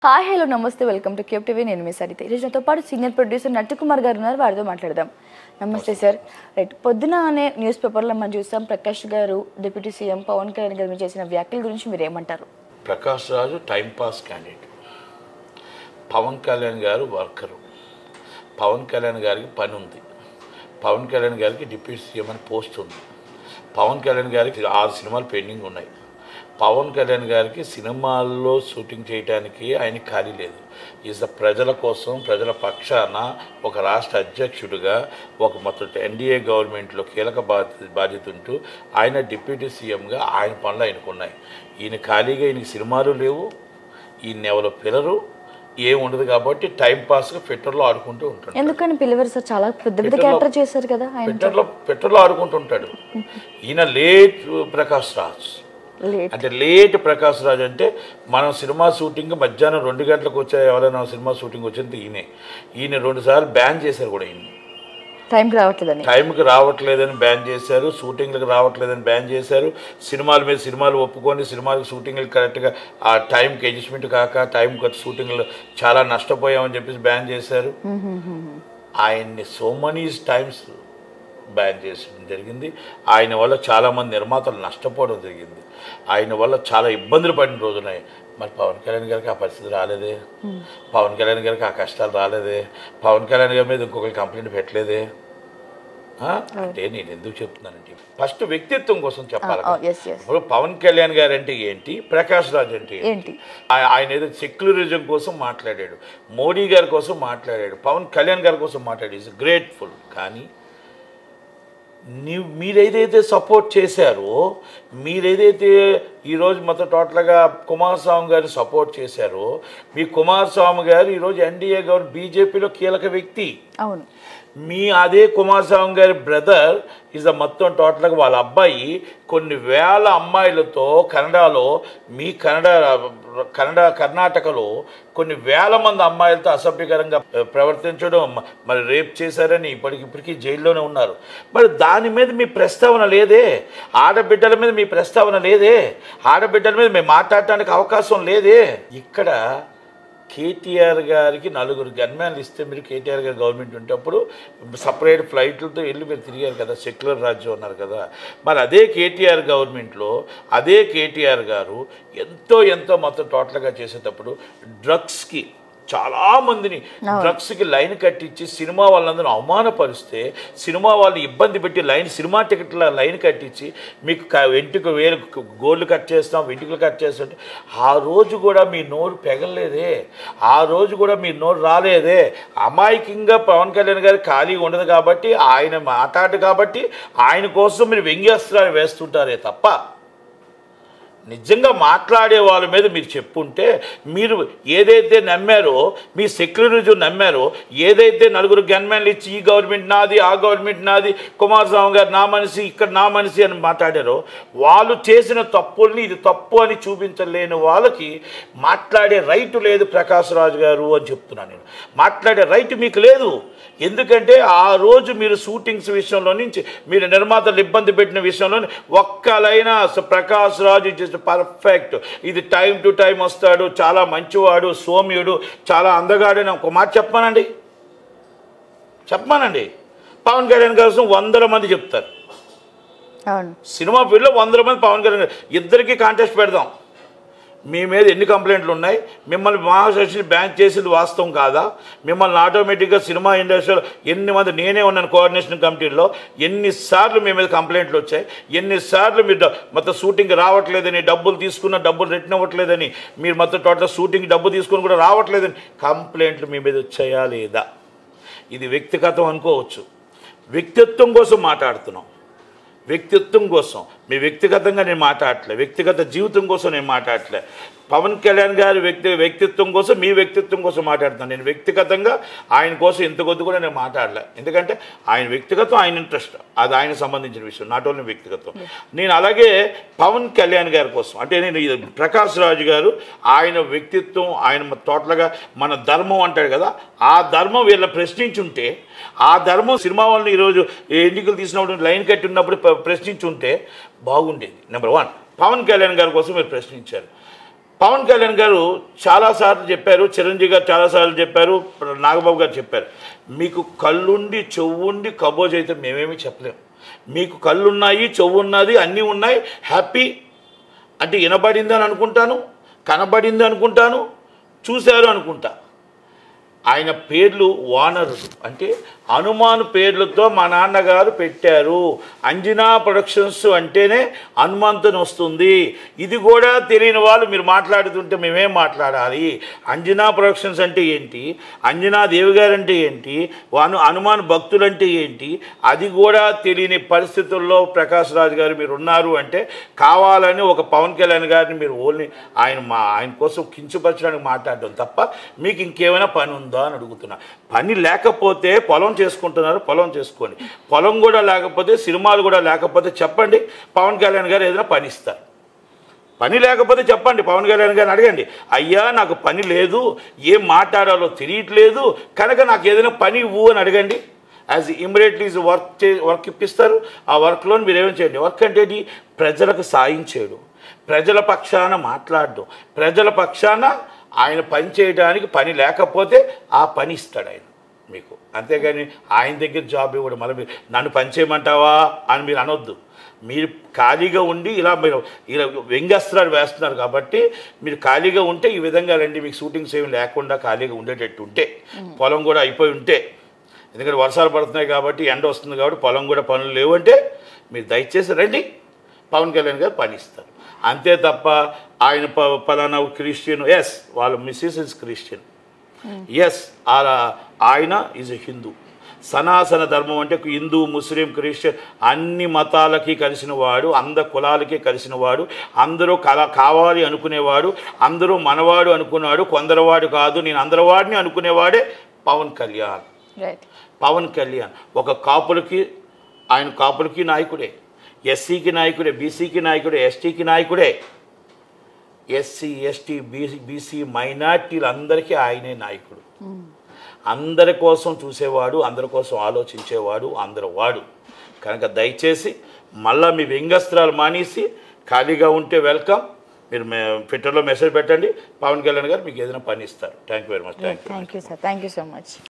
Hi hello నమస్తే welcome to cube TV. నేను మీ సరిత. ఈరోజు నాతో పాటు సీనియర్ ప్రొడ్యూసర్ నట్టుకుమార్ గారు ఉన్నారు. వారితో మాట్లాడదాం. నమస్తే సార్. రైట్, పొద్దున అనే న్యూస్ పేపర్లో మనం చూసాం ప్రకాష్ గారు డిప్యూటీ సీఎం పవన్ కళ్యాణ్ గారు చేసిన వ్యాఖ్యల గురించి మీరు ఏమంటారు? ప్రకాష్ రాజు టైంపాస్ క్యాండిడేట్, పవన్ కళ్యాణ్ గారు వర్కరు, పవన్ కళ్యాణ్ గారికి పని ఉంది, పవన్ కళ్యాణ్ గారికి డిప్యూటీ సీఎం అని పోస్ట్ ఉంది, పవన్ కళ్యాణ్ గారికి 6 సినిమాలు పెండింగ్ ఉన్నాయి, పవన్ కళ్యాణ్ గారికి సినిమాల్లో షూటింగ్ చేయడానికి ఆయన ఖాళీ లేదు. ఈజ్ ప్రజల కోసం ప్రజల పక్షాన ఒక రాష్ట్ర అధ్యక్షుడిగా ఒక మొత్తం ఎన్డీఏ గవర్నమెంట్లో కీలక బాధ్యత ఉంటూ ఆయన డిప్యూటీ సీఎంగా ఆయన పనులు ఆయనకున్నాయి. ఈయన ఖాళీగా ఈయనకి సినిమాలు లేవు, ఈయన ఎవరో పిల్లరు ఏం ఉండదు కాబట్టి టైంపాస్గా ట్విట్టర్లో ఆడుకుంటూ ఉంటాడు. ఎందుకని పిల్లవారు సార్ చాలా పెద్ద పెద్ద క్యారెక్టర్ చేశారు కదా, ట్విట్టర్లో ఆడుకుంటుంటాడు. ఈయన లేట్ ప్రకాష్ రాజ్ అంటే లేట్ ప్రకాష్ రాజ్ అంటే మనం సినిమా షూటింగ్ మధ్యాహ్నం 2 గంటలకు వచ్చే ఎవరైనా సినిమా షూటింగ్ వచ్చింది ఈయన 2 సార్లు బ్యాన్ చేశారు కూడా. ఈయన టైంకి రావట్లేదని బ్యాన్ చేశారు, షూటింగ్లకు రావట్లేదని బ్యాన్ చేశారు, సినిమాల మీద సినిమాలు ఒప్పుకొని సినిమాలకు షూటింగ్లు కరెక్ట్గా ఆ టైంకి అడ్జస్ట్మెంట్ కాక టైంకి షూటింగ్లు చాలా నష్టపోయామని చెప్పేసి బ్యాన్ చేశారు. ఆయన్ని సో మెనీ టైమ్స్ బ్యాన్ చేయడం జరిగింది. ఆయన వల్ల చాలామంది నిర్మాతలు నష్టపోవడం జరిగింది. ఆయన వల్ల చాలా ఇబ్బందులు పడిన రోజున్నాయి. మరి పవన్ కళ్యాణ్ గారికి ఆ పరిస్థితి రాలేదే, పవన్ కళ్యాణ్ గారికి ఆ కష్టాలు రాలేదే, పవన్ కళ్యాణ్ గారి మీద ఇంకొకరికి కంప్లైంట్ పెట్టలేదే అంటే నేను ఎందుకు చెప్తున్నానంటే ఫస్ట్ వ్యక్తిత్వం కోసం చెప్పాలి. ఇప్పుడు పవన్ కళ్యాణ్ గారు అంటే ఏంటి, ప్రకాష్ రాజ్ అంటే ఏంటి? ఆయన ఏదో సెక్యులరిజం కోసం మాట్లాడాడు, మోడీ గారి కోసం మాట్లాడాడు, పవన్ కళ్యాణ్ గారి కోసం మాట్లాడాడు. Is grateful. కానీ మీరేదైతే సపోర్ట్ చేశారో, మీరేదైతే ఈరోజు మొత్తం టోటల్గా కుమారస్వామి గారిని సపోర్ట్ చేశారో, మీ కుమారస్వామి గారు ఈరోజు ఎన్డీఏ గవర్నమెంట్ బీజేపీలో కీలక వ్యక్తి. అవును. అదే కుమారస్వామి గారి బ్రదర్ ఈజ్ మొత్తం టోటల్గా వాళ్ళ అబ్బాయి కొన్ని వేల అమ్మాయిలతో కన్నడలో కర్ణాటకలో కొన్ని వేల మంది అమ్మాయిలతో అసభ్యకరంగా ప్రవర్తించడం, మరి రేప్ చేశారని ఇప్పటికిప్పటికీ జైల్లోనే ఉన్నారు. మరి దాని మీద మీ ప్రస్తావన లేదే, ఆడబిడ్డల మీద మీ ప్రస్తావన లేదే, ఆడబిడ్డల మీద మేము మాట్లాడటానికి అవకాశం లేదే. ఇక్కడ కేటీఆర్ గారికి 4 గన్మ్యాన్లు ఇస్తే మీరు కేటీఆర్ గారు గవర్నమెంట్ ఉంటప్పుడు సపరేట్ ఫ్లైట్లతో వెళ్ళి మీరు తిరిగారు కదా, సెక్యులర్ రాజ్యం ఉన్నారు కదా. మరి అదే కేటీఆర్ గవర్నమెంట్లో అదే కేటీఆర్ గారు ఎంతో మొత్తం టోటల్గా చేసేటప్పుడు డ్రగ్స్కి చాలామందిని డ్రగ్స్కి లైన్ కట్టించి సినిమా వాళ్ళందరూ అవమానపరిస్తే, సినిమా వాళ్ళు ఇబ్బంది పెట్టి సినిమా టికెట్ల లైన్ కట్టించి మీకు గోళ్ళు కట్ చేస్తాం, వెంట్రుకలు కట్ చేస్తుంటే ఆ రోజు కూడా మీ నోరు పెగలేదే, ఆ రోజు కూడా మీ నోరు రాలేదే. అమాయకంగా పవన్ కళ్యాణ్ గారు ఖాళీగా ఉండదు కాబట్టి, ఆయన మాట్లాడు కాబట్టి ఆయన కోసం మీరు వ్యంగ్యాస్త్రాలు వేస్తుంటారే తప్ప నిజంగా మాట్లాడే వాళ్ళ మీద మీరు చెప్పుంటే, మీరు ఏదైతే నమ్మారో, మీ సెక్యులరిజం నమ్మారో, ఏదైతే 4 గన్మెన్లు ఇచ్చి ఈ గవర్నమెంట్ నాది, ఆ గవర్నమెంట్ నాది, కుమారస్వామి గారు నా మనిషి, ఇక్కడ నా మనిషి అని మాట్లాడారో, వాళ్ళు చేసిన తప్పుల్ని ఇది తప్పు అని చూపించలేని వాళ్ళకి మాట్లాడే రైటు లేదు ప్రకాష్ రాజ్ గారు అని చెప్తున్నాను నేను. మాట్లాడే రైటు మీకు లేదు. ఎందుకంటే ఆ రోజు మీరు షూటింగ్స్ విషయంలో నుంచి, మీరు నిర్మాతలు ఇబ్బంది పెట్టిన విషయంలో ఒక్కలైనా ప్రకాష్ రాజు జస్ట్ పర్ఫెక్ట్, ఇది టైం టు టైం వస్తాడు, చాలా మంచివాడు, సౌమ్యుడు, చాలా అందగాడని ఒక మాట చెప్పమానండి. పవన్ కళ్యాణ్ కోసం 100 మంది చెప్తారు. సినిమా ఫీల్డ్లో 100 మంది పవన్ కళ్యాణ్ ఇద్దరికి కాంటెస్ట్ పెడదాం, మీ మీద ఎన్ని కంప్లైంట్లు ఉన్నాయి, మిమ్మల్ని మహాశక్తిని బ్యాన్ చేసేది వాస్తవం కాదా, మిమ్మల్ని ఆటోమేటిక్గా సినిమా ఇండస్ట్రీలో ఎన్ని మంది, నేనే ఉన్నాను కోఆర్డినేషన్ కమిటీలో, ఎన్నిసార్లు మీ మీద కంప్లైంట్లు వచ్చాయి, ఎన్నిసార్లు మీరు మొత్తం షూటింగ్ రావట్లేదని, డబ్బులు తీసుకున్న డబ్బులు రిటర్న్ అవ్వట్లేదని, మీరు మొత్తం టోటల్ షూటింగ్ డబ్బు తీసుకుని కూడా రావట్లేదని కంప్లైంట్లు మీ మీద వచ్చాయా లేదా? ఇది వ్యక్తిగతం అనుకోవచ్చు, వ్యక్తిత్వం కోసం మాట్లాడుతున్నాం, వ్యక్తిత్వం కోసం. మీ వ్యక్తిగతంగా నేను మాట్లాడట్లే, వ్యక్తిగత జీవితం కోసం నేను మాట్లాడట్లే. పవన్ కళ్యాణ్ గారి వ్యక్తిత్వం కోసం, మీ వ్యక్తిత్వం కోసం మాట్లాడుతున్నాను. నేను వ్యక్తిగతంగా ఆయన కోసం ఇంత కొద్ది కూడా నేను మాట్లాడలే. ఎందుకంటే ఆయన వ్యక్తిగతం, ఆయన ఇంట్రెస్ట్, అది ఆయనకు సంబంధించిన విషయం, నాట్ ఓన్లీ వ్యక్తిగతం. నేను అలాగే పవన్ కళ్యాణ్ గారి కోసం అంటే నేను ప్రకాష్ రాజ్ గారు ఆయన వ్యక్తిత్వం, ఆయన టోటల్గా మన ధర్మం అంటాడు కదా, ఆ ధర్మం వీళ్ళని ప్రశ్నించుంటే, ఆ ధర్మం సినిమా వాళ్ళని ఈరోజు ఎన్నికలు తీసినప్పుడు లైన్ కట్టి ఉన్నప్పుడు ప్రశ్నించుంటే బాగుండేది. నెంబర్ 1 పవన్ కళ్యాణ్ గారి కోసం మీరు ప్రశ్నించారు. పవన్ కళ్యాణ్ గారు చాలాసార్లు చెప్పారు, చిరంజీవి గారు చాలాసార్లు చెప్పారు, నాగబాబు గారు చెప్పారు, మీకు కళ్ళుండి చెవుండి కబోజ్ అయితే మేమేమీ చెప్పలేము. మీకు కళ్ళున్నాయి, చెవు ఉన్నది, అన్నీ ఉన్నాయి, హ్యాపీ అంటే వినబడింది అని అనుకుంటాను, కనబడింది అనుకుంటాను, చూశారు అనుకుంటా. ఆయన పేర్లు వానరుడు, అంటే హనుమాన్ పేర్లతో మా నాన్నగారు పెట్టారు. అంజనా ప్రొడక్షన్స్ అంటేనే హనుమంతుని వస్తుంది. ఇది కూడా తెలియని వాళ్ళు మీరు మాట్లాడుతుంటే మేమేం మాట్లాడాలి? అంజనా ప్రొడక్షన్స్ అంటే ఏంటి, అంజనా దేవి గారు అంటే ఏంటి, హనుమాన్ భక్తులు అంటే ఏంటి, అది కూడా తెలియని పరిస్థితుల్లో ప్రకాష్ రాజ్ గారు మీరు ఉన్నారు అంటే కావాలని ఒక పవన్ కళ్యాణ్ గారిని మీరు ఓన్లీ ఆయన కోసం కించపరచడానికి మాట్లాడడం తప్ప మీకు ఇంకేమైనా పని ఉందా అని అడుగుతున్నా. పని లేకపోతే పొలం చేసుకుంటున్నారు, పొలం చేసుకోండి. పొలం కూడా లేకపోతే, సినిమాలు కూడా లేకపోతే చెప్పండి, పవన్ కళ్యాణ్ గారు ఏదైనా పని ఇస్తారు. పని లేకపోతే చెప్పండి, పవన్ కళ్యాణ్ గారిని అడగండి, అయ్యా నాకు పని లేదు, ఏం మాట్లాడాలో తెలియట్లేదు కనుక నాకు ఏదైనా పని ఇవ్వు అని అడగండి. యాజ్ ఇమ్మీడియట్లీ వర్క్ ఇప్పిస్తారు. ఆ వర్క్లో మీరు ఏమేమి చేయండి. వర్క్ అంటే ప్రజలకు సాయం చేయడం, ప్రజల పక్షాన మాట్లాడడం, ప్రజల పక్షాన ఆయన పని చేయడానికి పని లేకపోతే ఆ పని ఇస్తాడు ఆయన మీకు. అంతేగాని ఆయన దగ్గర జాబ్ ఇవ్వడం, మళ్ళీ మీరు నన్ను పని చేయమంటావా అని మీరు అనొద్దు. మీరు ఖాళీగా ఉండి ఇలా వ్యంగ్యాస్త్రాలు వేస్తున్నారు కాబట్టి మీరు ఖాళీగా ఉంటే ఈ విధంగా రండి. మీకు షూటింగ్స్ ఏమి లేకుండా ఖాళీగా ఉండేటట్టు ఉంటే, పొలం కూడా అయిపోయి ఉంటే, ఎందుకంటే వర్షాలు పడుతున్నాయి కాబట్టి, ఎండ వస్తుంది కాబట్టి పొలం కూడా పనులు లేవంటే మీరు దయచేసి రండి, పవన్ కళ్యాణ్ గారు పని ఇస్తారు. అంతే తప్ప ఆయన పలానా క్రిస్టియన్, ఎస్ వాళ్ళ మిస్సెస్ ఇస్ క్రిస్టియన్, ఎస్ ఆయన ఈజ్ ఎ హిందూ. సనాతన ధర్మం అంటే హిందూ, ముస్లిం, క్రిస్టియన్ అన్ని మతాలకి కలిసిన వాడు, అందరి కులాలకి కలిసిన వాడు, అందరూ కావాలి అనుకునేవాడు, అందరూ మనవాడు అనుకున్నాడు, కొందరవాడు కాదు, నేను అందరివాడిని అనుకునేవాడే పవన్ కళ్యాణ్. పవన్ కళ్యాణ్ ఒక ఆయన కాపులకి నాయకుడే, ఎస్సీకి నాయకుడే, బీసీకి నాయకుడే, ఎస్టీకి నాయకుడే. ఎస్సీ, ఎస్టీ, బీసీ మైనార్టీలు అందరికీ ఆయనే నాయకుడు. అందరి కోసం చూసేవాడు, అందరి కోసం ఆలోచించేవాడు, అందరూ వాడు. కనుక దయచేసి మళ్ళీ మీ వ్యంగ్యాస్త్రాలు మానేసి ఖాళీగా ఉంటే వెల్కమ్. మీరు ట్విట్టర్లో మెసేజ్ పెట్టండి, పవన్ కళ్యాణ్ గారు మీకు ఏదైనా పని ఇస్తారు. Thank you very much. Thank you sir, thank you so much.